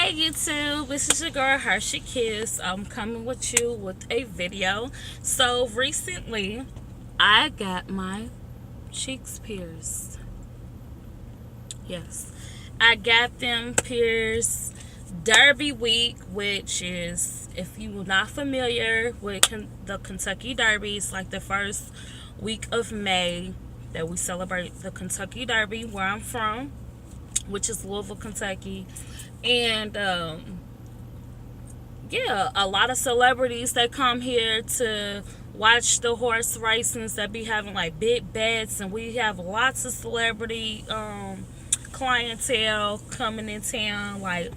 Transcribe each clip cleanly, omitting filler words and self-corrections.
Hey YouTube, this is your girl Hershey Kiss. I'm coming with you with a video. So recently, I got my cheeks pierced. Yes, I got them pierced Derby week, which is, if you're not familiar with the Kentucky Derby, it's like the first week of May that we celebrate the Kentucky Derby where I'm from, which is Louisville, Kentucky. And yeah, a lot of celebrities that come here to watch the horse racings that be having like big bets, and we have lots of celebrity clientele coming in town. Like,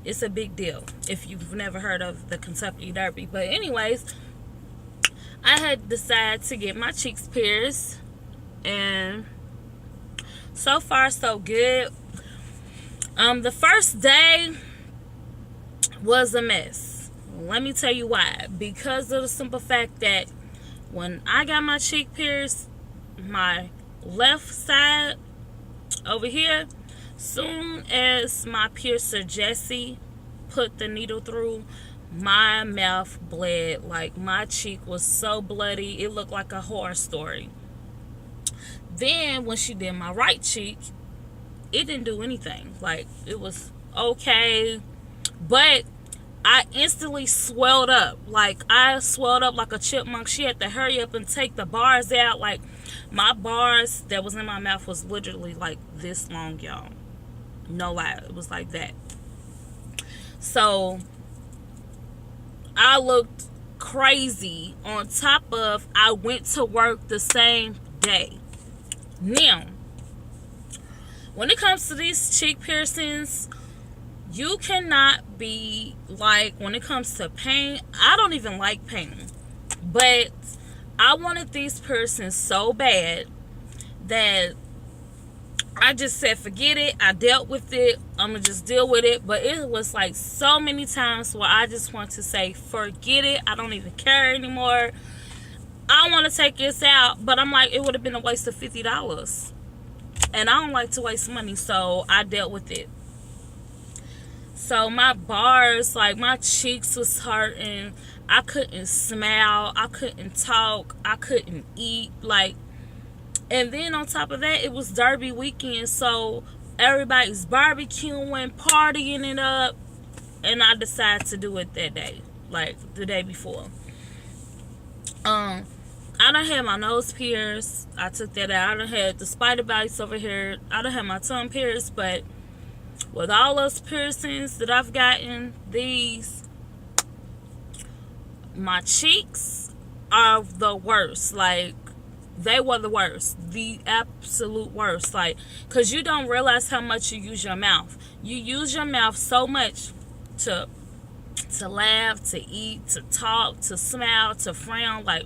it's a big deal if you've never heard of the Kentucky Derby. But anyways, I had decided to get my cheeks pierced, and so far so good. The first day was a mess. Let me tell you why. Because of the simple fact that when I got my cheek pierced, my left side over here, soon as my piercer Jesse put the needle through, my mouth bled. Like, my cheek was so bloody, it looked like a horror story. Then when she did my right cheek, it didn't do anything. Like, it was okay, but I instantly swelled up. Like, I swelled up like a chipmunk. She had to hurry up and take the bars out. Like, my bars that was in my mouth was literally like this long, y'all. No lie, it was like that. So I looked crazy. On top of, I went to work the same day. Now, when it comes to these cheek piercings, you cannot be like, when it comes to pain, I don't even like pain. But I wanted these piercings so bad that I just said, forget it. I dealt with it. I'm going to just deal with it. But it was like so many times where I just want to say, forget it. I don't even care anymore. I want to take this out. But I'm like, it would have been a waste of $50. And I don't like to waste money, so I dealt with it. So my bars, like, my cheeks was hurting. I couldn't smile. I couldn't talk. I couldn't eat. Like, and then on top of that, it was Derby weekend, so everybody's barbecuing, partying it up. And I decided to do it that day, like the day before. I done had my nose pierced. I took that out. I done had the spider bites over here. I done had my tongue pierced. But with all those piercings that I've gotten, my cheeks are the worst. Like, they were the worst. The absolute worst. Like, because you don't realize how much you use your mouth. You use your mouth so much to laugh, to eat, to talk, to smile, to frown. Like,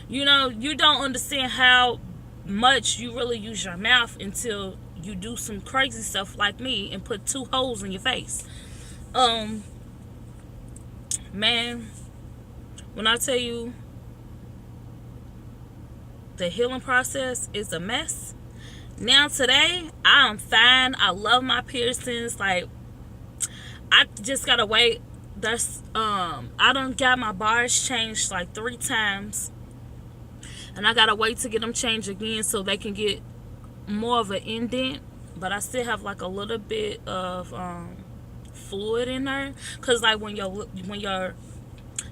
you know, you don't understand how much you really use your mouth until you do some crazy stuff like me and put 2 holes in your face. Man, when I tell you the healing process is a mess. Now today, I'm fine. I love my piercings. Like, I just gotta wait. I done got my bars changed like 3 times. And I gotta wait to get them changed again so they can get more of an indent. But I still have like a little bit of fluid in there. Cause like when you're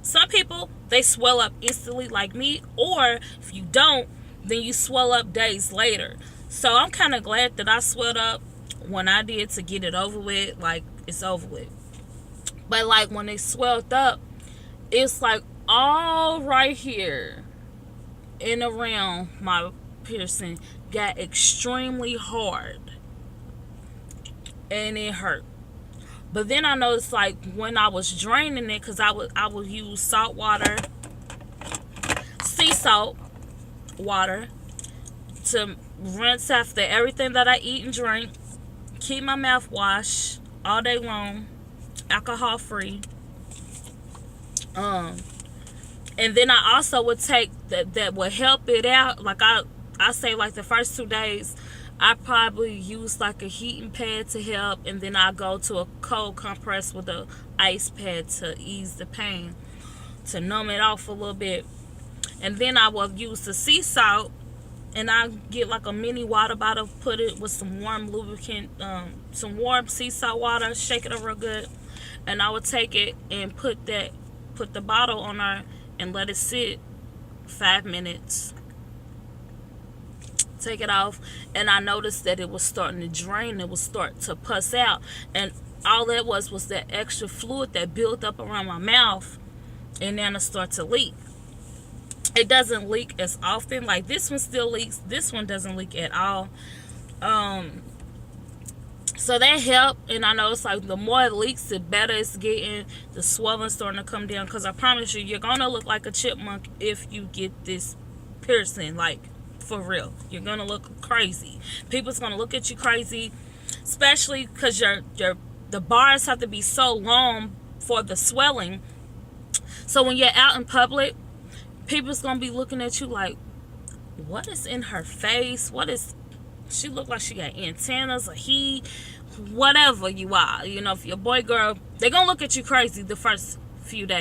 some people, they swell up instantly like me. Or if you don't, then you swell up days later. So I'm kind of glad that I swelled up when I did to get it over with. Like, it's over with. But like when they swelled up, it's like all right here and around my piercing got extremely hard, and it hurt. But then I noticed, like, when I was draining it, because I would use salt water, sea salt water, to rinse after everything that I eat and drink, keep my mouth washed all day long, alcohol free. And then I also would take that would help it out. Like, I say, like, the first 2 days, I probably use like a heating pad to help, and then I go to a cold compress with a ice pad to ease the pain, to numb it off a little bit. And then I will use the sea salt, and I get like a mini water bottle, put it with some warm lubricant, some warm sea salt water, shake it up real good, and I would take it and put the bottle on her and let it sit 5 minutes. Take it off, and I noticed that it was starting to drain. It was starting to pus out, and all that was that extra fluid that built up around my mouth, and then it started to leak. It doesn't leak as often. Like this one still leaks. This one doesn't leak at all. So that helped, and I know it's like the more it leaks, the better it's getting. The swelling starting to come down. Because I promise you, you're gonna look like a chipmunk if you get this piercing. Like for real, you're gonna look crazy. People's gonna look at you crazy, especially because the bars have to be so long for the swelling. So when you're out in public, people's gonna be looking at you like, what is in her face? She look like she got antennas, or whatever you are. You know, if you're a boy, girl, they're gonna look at you crazy the first few days.